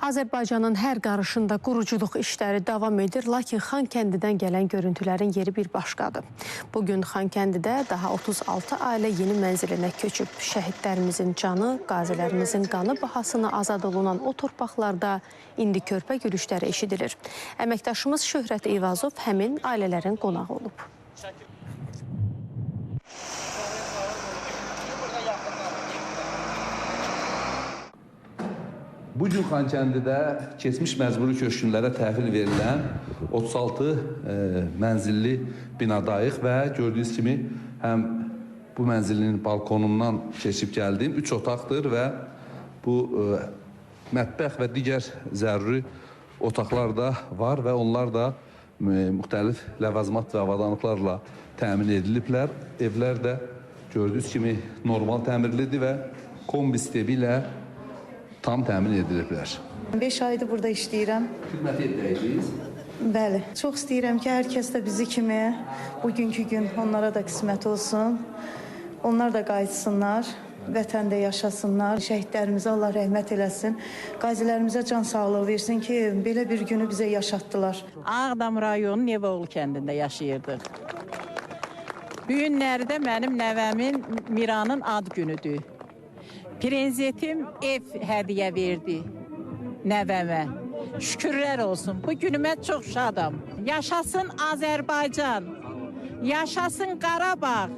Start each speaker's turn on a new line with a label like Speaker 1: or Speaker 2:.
Speaker 1: Azərbaycanın hər qarışında quruculuq işləri davam edir, lakin Xankəndidən gələn görüntülərin yeri bir başqadır. Bugün Xankəndidə daha 36 ailə yeni mənzilinə köçüb. Şəhidlərimizin canı, qazilərimizin qanı bahasına azad olunan o torpaqlarda indi körpə gülüşləri eşidilir. Əməkdaşımız Şöhrət Eyvazov həmin ailələrin qonağı olub.
Speaker 2: Bugün Xankəndidə keçmiş məcburi köçkünlərə təhvil verilən 36 mənzilli binadayıq və gördüyünüz kimi həm bu mənzilin balkonundan keçib gəldiyim 3 otaqdır və bu mətbəx və digər zəruri otaqlar da var və onlar da müxtəlif ləvazimat və avadanlıqlarla təmin ediliblər. Evlər də gördüyünüz kimi normal təmirlidir və kombi sistemi ilə tam təmin ediliblər.
Speaker 3: 5 aydır burada işləyirəm.
Speaker 2: Xidmət edəcəksiniz?
Speaker 3: Bəli. Çox istəyirəm ki, hər kəs də bizi kimi bugünkü gün onlara da qismət olsun. Onlar da qayıtsınlar, vətəndə yaşasınlar. Şəhidlərimizə Allah rəhmət eləsin. Qazilərimizə can sağlığı versin ki, belə bir günü bizə yaşatdılar.
Speaker 4: Ağdam rayonu Nevoğlu kəndində yaşayırdıq. Bu günlərdə mənim nəvəmin Miranın ad günüdür. Prezidentim ev hədiyyə verdi nəvəmə. Şükürlər olsun. Bu günümə çox şadam. Yaşasın Azərbaycan, yaşasın Qarabağ.